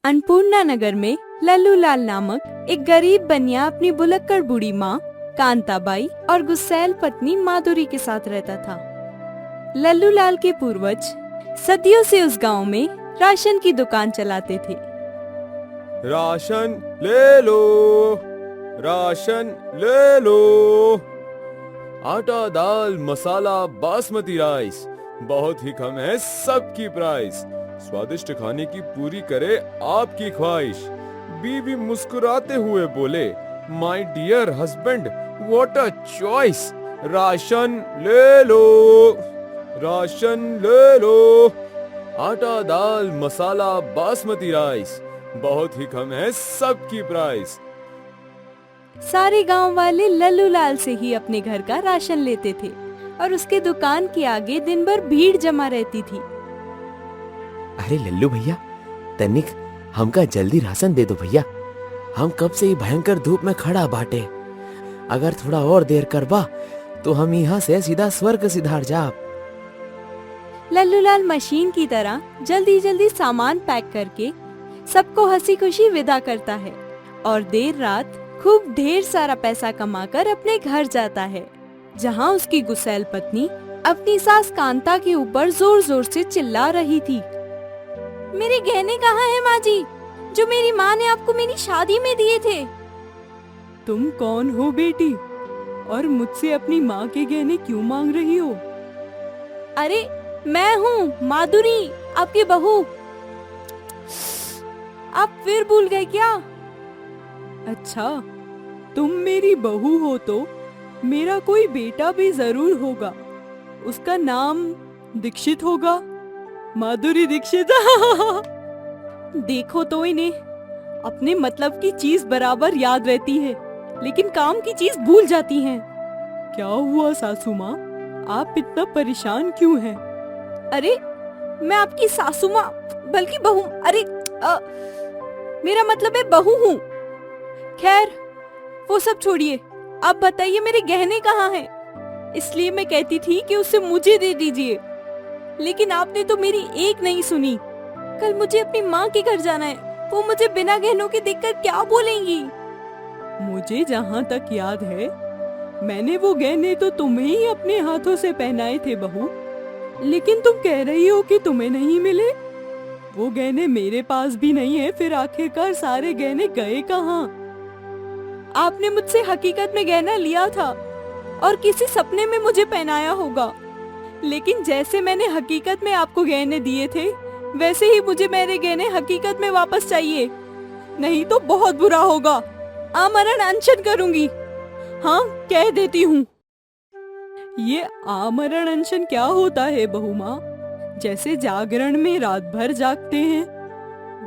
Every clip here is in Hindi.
अन्नपूर्णा नगर में लल्लू लाल नामक एक गरीब बनिया अपनी भुलक्कड़ बूढ़ी माँ कांताबाई और गुस्सैल पत्नी माधुरी के साथ रहता था। लल्लू लाल के पूर्वज सदियों से उस गांव में राशन की दुकान चलाते थे। राशन ले लो, राशन ले लो। आटा, दाल, मसाला, बासमती राइस, बहुत ही कम है सबकी प्राइस। स्वादिष्ट खाने की पूरी करे आपकी ख्वाहिश। बीवी मुस्कुराते हुए बोले, my dear husband, what a choice. Ration ले लो, राशन ले लो। आटा, दाल, मसाला, बासमती राइस, बहुत ही कम है सबकी प्राइस। सारे गांव वाले लल्लू लाल से ही अपने घर का राशन लेते थे और उसके दुकान के आगे दिन भर भीड़ जमा रहती थी। अरे लल्लू भैया, तनिक हमका जल्दी राशन दे दो भैया। हम कब से ही भयंकर धूप में खड़ा बाटे। अगर थोड़ा और देर करबा तो हम यहाँ से सीधा स्वर्ग सिधार जाब। लल्लू लाल मशीन की तरह जल्दी जल्दी सामान पैक करके सबको हंसी खुशी विदा करता है और देर रात खूब ढेर सारा पैसा कमाकर अपने घर जाता है, जहाँ उसकी गुस्सैल पत्नी अपनी सास कांता के ऊपर जोर जोर से चिल्ला रही थी। मेरे गहने कहाँ हैं माँ जी, जो मेरी माँ ने आपको मेरी शादी में दिए थे? तुम कौन हो बेटी, और मुझसे अपनी माँ के गहने क्यों मांग रही हो? अरे मैं हूँ माधुरी, आपकी बहू। आप फिर भूल गए क्या? अच्छा, तुम मेरी बहू हो तो मेरा कोई बेटा भी जरूर होगा। उसका नाम दीक्षित होगा, माधुरी दीक्षित। देखो तो इन्हें अपने मतलब की चीज बराबर याद रहती है, लेकिन काम की चीज भूल जाती हैं। क्या हुआ सासू माँ, आप इतना परेशान क्यों हैं? अरे मैं आपकी सासू माँ बल्कि बहू, अरे मेरा मतलब है बहू हूँ। खैर वो सब छोड़िए, आप बताइए मेरे गहने कहाँ हैं? इसलिए मैं कहती थी कि उसे मुझे दे दीजिए, लेकिन आपने तो मेरी एक नहीं सुनी। कल मुझे अपनी माँ के घर जाना है, वो मुझे बिना गहनों के देखकर क्या बोलेंगी? मुझे जहाँ तक याद है, मैंने वो गहने तो तुम्हें ही अपने हाथों से पहनाए थे बहू, लेकिन तुम कह रही हो कि तुम्हें नहीं मिले। वो गहने मेरे पास भी नहीं है, फिर आखिरकार सारे गहने गए कहाँ? आपने मुझसे हकीकत में गहना लिया था और किसी सपने में मुझे पहनाया होगा, लेकिन जैसे मैंने हकीकत में आपको गहने दिए थे, वैसे ही मुझे मेरे गहने हकीकत में वापस चाहिए, नहीं तो बहुत बुरा होगा। आमरण अनशन करूंगी। हाँ, कह देती हूँ। ये आमरण अनशन क्या होता है बहू माँ? जैसे जागरण में रात भर जागते हैं,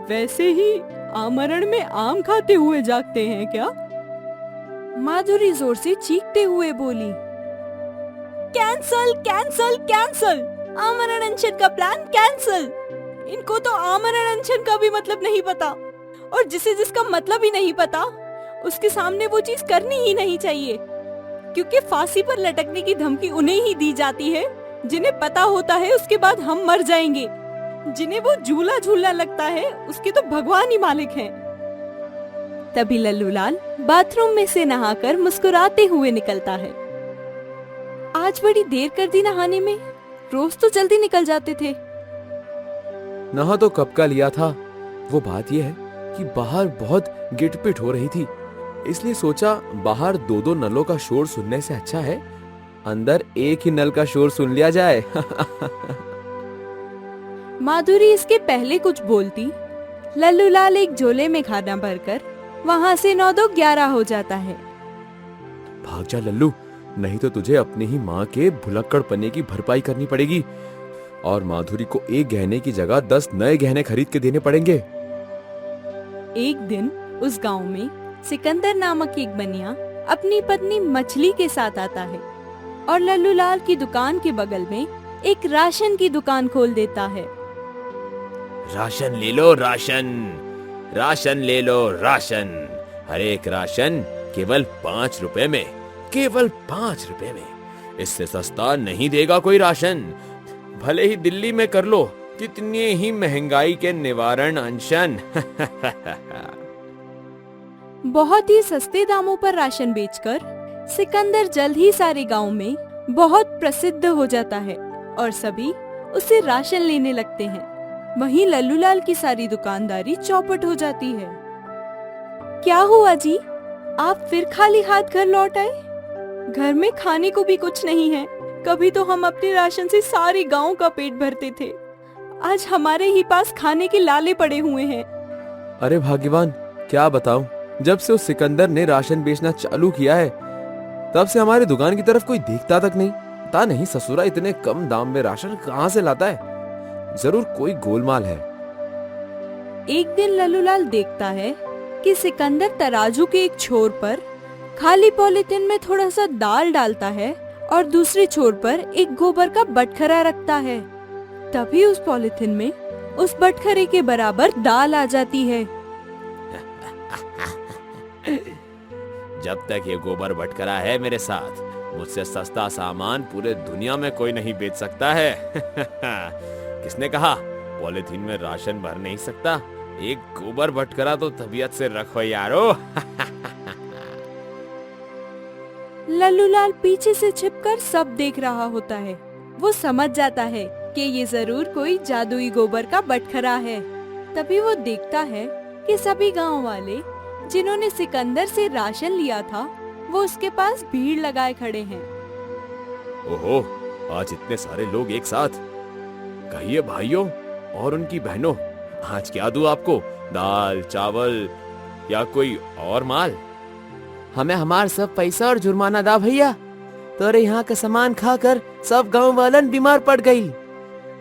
वैसे ही आमरण में आम खाते हुए जागते हैं क्या? माधुरी जोर से चीखते हुए बोली, कैंसल कैंसल कैंसल, आमरण अनशन का प्लान कैंसल। इनको तो आमरण अनशन का भी मतलब नहीं पता, और जिसे जिसका मतलब ही नहीं पता उसके सामने वो चीज करनी ही नहीं चाहिए, क्योंकि फांसी पर लटकने की धमकी उन्हें ही दी जाती है जिन्हें पता होता है उसके बाद हम मर जाएंगे। जिन्हें वो झूला झूलना लगता है, उसके तो भगवान ही मालिक हैं। तभी लल्लू लाल बाथरूम में से नहाकर मुस्कुराते हुए निकलता है। आज बड़ी देर कर दी नहाने में, रोज तो जल्दी निकल जाते थे। नहा तो कब का लिया था। वो बात यह है कि बाहर बहुत गिटपिट हो रही थी, इसलिए सोचा बाहर दो दो नलों का शोर सुनने से अच्छा है अंदर एक ही नल का शोर सुन लिया जाए। माधुरी इसके पहले कुछ बोलती, लल्लू लाल एक झोले में खाना भरकर वहाँ से 9-2-11 हो जाता है। भाग जा लल्लू, नहीं तो तुझे अपनी ही माँ के भुलक्कड़ पने की भरपाई करनी पड़ेगी और माधुरी को एक गहने की जगह 10 नए गहने खरीद के देने पड़ेंगे। एक दिन उस गांव में सिकंदर नामक एक बनिया अपनी पत्नी मछली के साथ आता है और लल्लू लाल की दुकान के बगल में एक राशन की दुकान खोल देता है। राशन ले लो राशन, राशन ले लो राशन, हर एक राशन केवल 5 रुपए में, केवल 5 रुपए में। इससे सस्ता नहीं देगा कोई राशन। भले ही दिल्ली में कर लो, कितनी ही महंगाई के निवारण अनशन। बहुत ही सस्ते दामों पर राशन बेचकर सिकंदर जल्द ही सारे गांव में बहुत प्रसिद्ध हो जाता है और सभी उससे राशन लेने लगते हैं। वहीं लल्लूलाल की सारी दुकानदारी चौपट हो जाती है। क्या हुआ जी, आप फिर खाली हाथ घर लौट आए? घर में खाने को भी कुछ नहीं है। कभी तो हम अपने राशन से सारे गांव का पेट भरते थे, आज हमारे ही पास खाने के लाले पड़े हुए हैं। अरे भाग्यवान, क्या बताऊं, जब से उस सिकंदर ने राशन बेचना चालू किया है तब से हमारी दुकान की तरफ कोई देखता तक नहीं। पता नहीं ससुरा इतने कम दाम में राशन कहां से लाता है। जरूर कोई गोलमाल है। एक दिन लल्लूलाल देखता है कि सिकंदर तराजू के एक छोर पर खाली पॉलिथीन में थोड़ा सा दाल डालता है और दूसरे छोर पर एक गोबर का बटखरा रखता है। तभी उस पॉलिथीन में उस बटखरे के बराबर दाल आ जाती है। जब तक ये गोबर बटकरा है मेरे साथ, मुझसे सस्ता सामान पूरे दुनिया में कोई नहीं बेच सकता है। किसने कहा पॉलिथीन में राशन भर नहीं सकता? एक गोबर बटकरा तो तबीयत से रखो यारो। लल्लूलाल पीछे से छिपकर सब देख रहा होता है। वो समझ जाता है कि ये जरूर कोई जादुई गोबर का बटखरा है। तभी वो देखता है कि सभी गांव वाले जिन्होंने सिकंदर से राशन लिया था वो उसके पास भीड़ लगाए खड़े हैं। ओहो, आज इतने सारे लोग एक साथ। कहिए भाइयों और उनकी बहनों, आज क्या दूं आपको? दाल, चावल या कोई और माल? हमें हमार सब पैसा और जुर्माना दा भैया। तोरे यहाँ का सामान खाकर सब गांव वालन बीमार पड़ गई।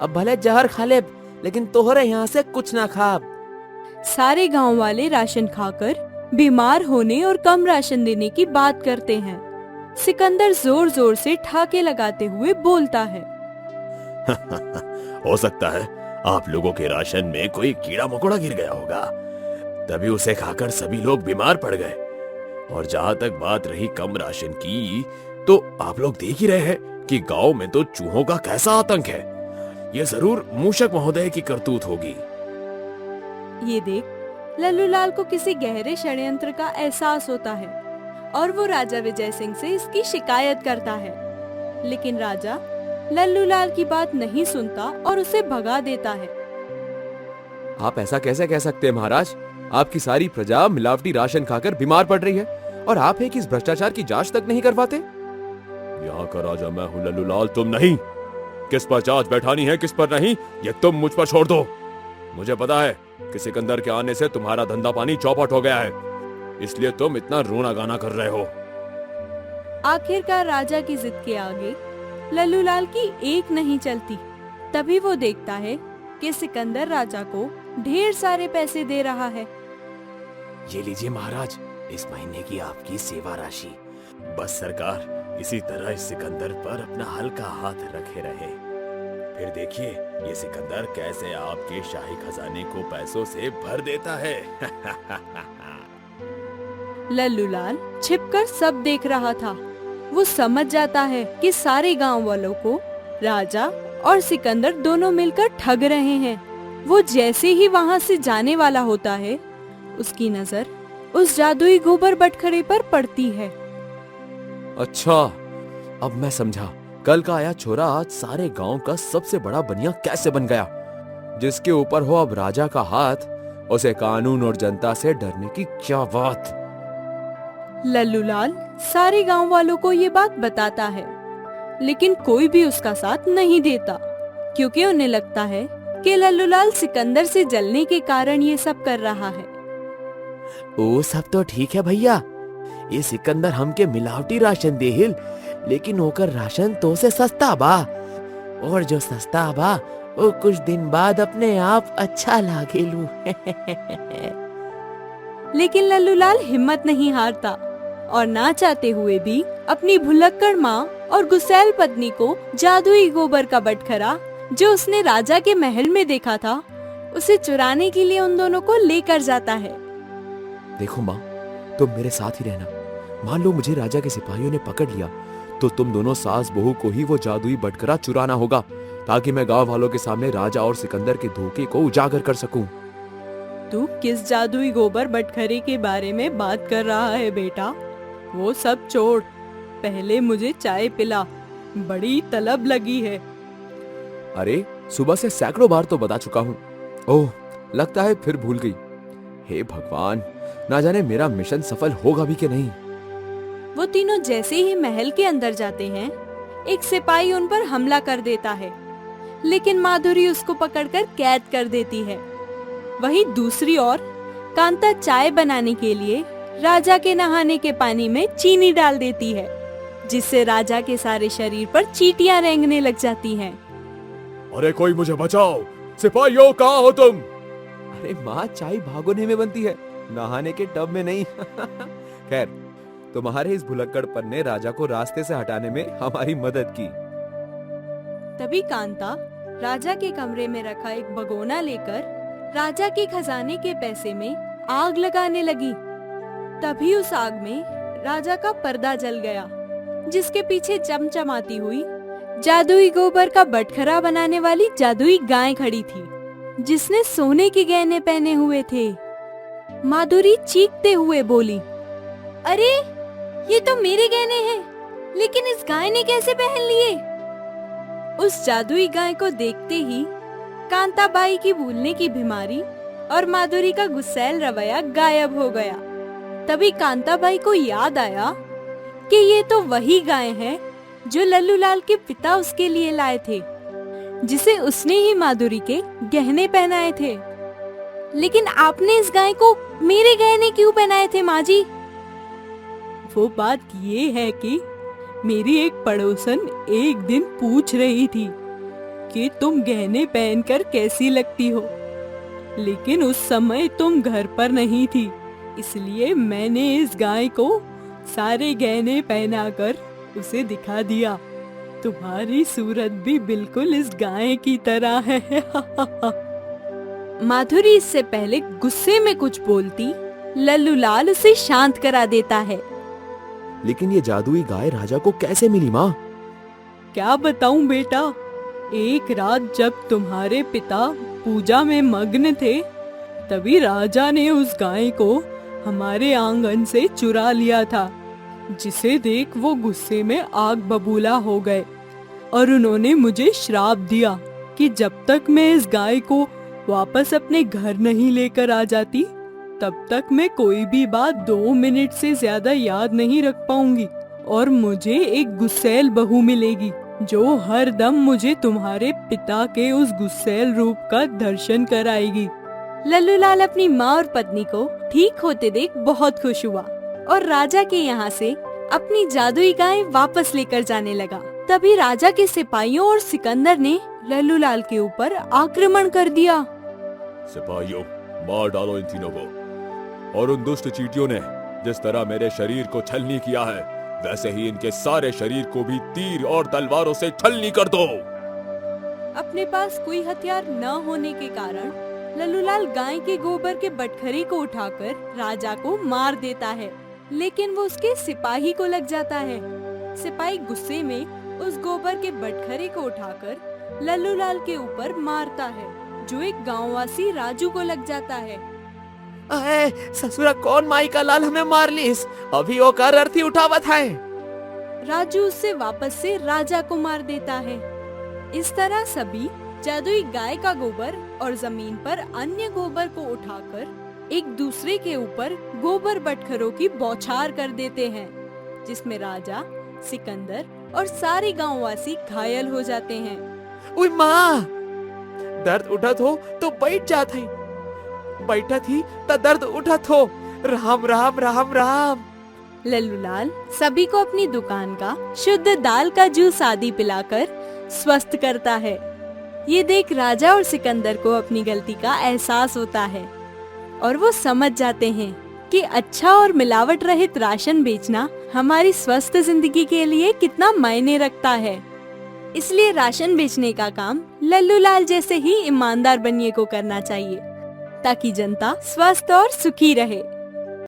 अब भले जहर खा ले, लेकिन तोहरे यहाँ से कुछ ना खा। सारे गांव वाले राशन खाकर बीमार होने और कम राशन देने की बात करते हैं। सिकंदर जोर जोर से ठाके लगाते हुए बोलता है। हो सकता है आप लोगों के राशन में कोई कीड़ा मकोड़ा गिर गया होगा, तभी उसे खाकर सभी लोग बीमार पड़ गए। और जहाँ तक बात रही कम राशन की, तो आप लोग देख ही रहे हैं कि गांव में तो चूहों का कैसा आतंक है। ये जरूर मूषक महोदय की करतूत होगी। ये देख लल्लूलाल को किसी गहरे षड्यंत्र का एहसास होता है और वो राजा विजय सिंह से इसकी शिकायत करता है। लेकिन राजा लल्लूलाल की बात नहीं सुनता और उसे भगा देता है। आप ऐसा कैसे कह सकते हैं महाराज? आपकी सारी प्रजा मिलावटी राशन खाकर बीमार पड़ रही है और आप है कि इस भ्रष्टाचार की जांच तक नहीं करवाते। यहाँ का राजा मैं हूँ लल्लूलाल, तुम नहीं। किस पर जांच बैठानी है किस पर नहीं, ये तुम मुझ पर छोड़ दो। मुझे पता है कि सिकंदर के आने से तुम्हारा धंधा पानी चौपट हो गया है, इसलिए तुम इतना रोना गाना कर रहे हो। आखिरकार राजा की जिद के आगे लल्लूलाल की एक नहीं चलती। तभी वो देखता है कि सिकंदर राजा को ढेर सारे पैसे दे रहा है। ये लीजिए महाराज, इस महीने की आपकी सेवा राशि। बस सरकार इसी तरह इस सिकंदर पर अपना हल्का हाथ रखे रहे। फिर देखिए ये सिकंदर कैसे आपके शाही खजाने को पैसों से भर देता है। लल्लूलाल छिपकर सब देख रहा था। वो समझ जाता है कि सारे गांव वालों को राजा और सिकंदर दोनों मिलकर ठग रहे हैं। वो जैसे ही वहाँ से जाने वाला होता है, उसकी नजर उस जादुई गोबर बटखरे पर पड़ती है। अच्छा, अब मैं समझा। कल का आया छोरा आज सारे गांव का सबसे बड़ा बनिया कैसे बन गया। जिसके ऊपर हो अब राजा का हाथ, उसे कानून और जनता से डरने की क्या बात। लल्लूलाल सारे गांव वालों को ये बात बताता है, लेकिन कोई भी उसका साथ नहीं देता, क्योंकि उन्हें लगता है कि लल्लूलाल सिकंदर से जलने के कारण ये सब कर रहा है। ओ सब तो ठीक है भैया, ये सिकंदर हमके मिलावटी राशन देहिल, लेकिन होकर राशन तो से सस्ता बा, और जो सस्ता बा वो कुछ दिन बाद अपने आप अच्छा लागेलू। लेकिन लल्लूलाल हिम्मत नहीं हारता और ना चाहते हुए भी अपनी भुलक्कड़ माँ और गुस्सैल पत्नी को जादुई गोबर का बटखरा जो उसने राजा के महल में देखा था, उसे चुराने के लिए उन दोनों को लेकर जाता है। देखो माँ, तुम मेरे साथ ही रहना। मान लो मुझे राजा के सिपाहियों ने पकड़ लिया तो तुम दोनों सास बहू को ही वो जादुई बटखरा चुराना होगा, ताकि मैं गांव वालों के सामने राजा और सिकंदर के धोखे को उजागर कर सकूं। तू किस जादुई गोबर बटखरे के बारे में बात कर रहा है बेटा? वो सब छोड़, पहले मुझे चाय पिला, बड़ी तलब लगी है। अरे सुबह से सैकड़ों बार तो बता चुका हूँ। ओह, लगता है फिर भूल गई। हे भगवान, ना जाने मेरा मिशन सफल होगा भी कि नहीं। वो तीनों जैसे ही महल के अंदर जाते हैं, एक सिपाही उन पर हमला कर देता है, लेकिन माधुरी उसको पकड़कर कैद कर देती है। वहीं दूसरी ओर कांता चाय बनाने के लिए राजा के नहाने के पानी में चीनी डाल देती है, जिससे राजा के सारे शरीर पर चींटियां रेंगने लग जाती हैं। अरे कोई मुझे बचाओ, सिपाहियों कहाँ हो तुम? अरे माँ, चाय भागोने में बनती है, नहाने के टब में नहीं। खैर, तुम्हारे इस भुलक्कड़पन ने राजा को रास्ते से हटाने में हमारी मदद की। तभी कांता राजा के कमरे में रखा एक भगोना लेकर राजा के खजाने के पैसे में आग लगाने लगी। तभी उस आग में राजा का पर्दा जल गया, जिसके पीछे चमचमाती हुई जादुई गोबर का बटखरा बनाने वाली जादुई गाय खड़ी थी, जिसने सोने के गहने पहने हुए थे। माधुरी चीखते हुए बोली, अरे ये तो मेरे गहने हैं, लेकिन इस गाय ने कैसे पहन लिए? उस जादुई गाय को देखते ही कांताबाई की भूलने की बीमारी और माधुरी का गुस्सैल रवैया गायब हो गया। तभी कांताबाई को याद आया कि ये तो वही गाय है जो लल्लूलाल के पिता उसके लिए लाए थे, जिसे उसने ही माधुरी के गहने पहनाए थे। लेकिन आपने इस गाय को मेरे गहने क्यों पहनाए थे माँ जी? वो बात ये है कि मेरी एक पड़ोसन एक दिन पूछ रही थी कि तुम गहने पहनकर कैसी लगती हो, लेकिन उस समय तुम घर पर नहीं थी, इसलिए मैंने इस गाय को सारे गहने पहनाकर उसे दिखा दिया। तुम्हारी सूरत भी बिल्कुल इस गाय की तरह है। माधुरी इससे पहले गुस्से में कुछ बोलती, लल्लूलाल उसे शांत करा देता है। लेकिन ये जादुई गाय राजा को कैसे मिली माँ? क्या बताऊं बेटा, एक रात जब तुम्हारे पिता पूजा में मग्न थे, तभी राजा ने उस गाय को हमारे आंगन से चुरा लिया था, जिसे देख वो गुस्से में आग बबूला हो गए और उन्होंने मुझे श्राप दिया कि जब तक मैं इस गाय को वापस अपने घर नहीं लेकर आ जाती, तब तक मैं कोई भी बात 2 मिनट से ज्यादा याद नहीं रख पाऊंगी और मुझे एक गुस्सैल बहू मिलेगी जो हर दम मुझे तुम्हारे पिता के उस गुस्सैल रूप का दर्शन कराएगी। लल्लूलाल अपनी माँ और पत्नी को ठीक होते देख बहुत खुश हुआ और राजा के यहाँ से अपनी जादुई गाय वापस लेकर जाने लगा। तभी राजा के सिपाहियों और सिकंदर ने लल्लूलाल के ऊपर आक्रमण कर दिया। सिपाहियों, मार डालो इन तीनों को, और उन दुष्ट चींटियों ने जिस तरह मेरे शरीर को छलनी किया है, वैसे ही इनके सारे शरीर को भी तीर और तलवारों से छलनी कर दो। अपने पास कोई हथियार न होने के कारण लल्लूलाल गाय के गोबर के बटखरे को उठाकर राजा को मार देता है, लेकिन वो उसके सिपाही को लग जाता है। सिपाही गुस्से में उस गोबर के बटखरे को उठाकर लल्लूलाल के ऊपर मारता है, जो एक गांववासी राजू को लग जाता है। अरे ससुरा, कौन माई का लाल हमें मार लीस, अभी वो कर अर्थी उठावत है। राजू उससे वापस से राजा को मार देता है। इस तरह सभी जादुई गाय का गोबर और जमीन पर अन्य गोबर को उठाकर एक दूसरे के ऊपर गोबर बटखरों की बौछार कर देते हैं, जिसमें राजा, सिकंदर और सारे गांववासी घायल हो जाते हैं। ओए माँ, दर्द उठत हो तो बैठ जात है, बैठत ही तो दर्द उठत हो। राम राम राम राम। लल्लूलाल सभी को अपनी दुकान का शुद्ध दाल का जूस आदि पिलाकर स्वस्थ करता है। ये देख राजा और सिकंदर को अपनी गलती का एहसास होता है और वो समझ जाते हैं कि अच्छा और मिलावट रहित राशन बेचना हमारी स्वस्थ जिंदगी के लिए कितना मायने रखता है। इसलिए राशन बेचने का काम लल्लूलाल जैसे ही ईमानदार बनिए को करना चाहिए, ताकि जनता स्वस्थ और सुखी रहे।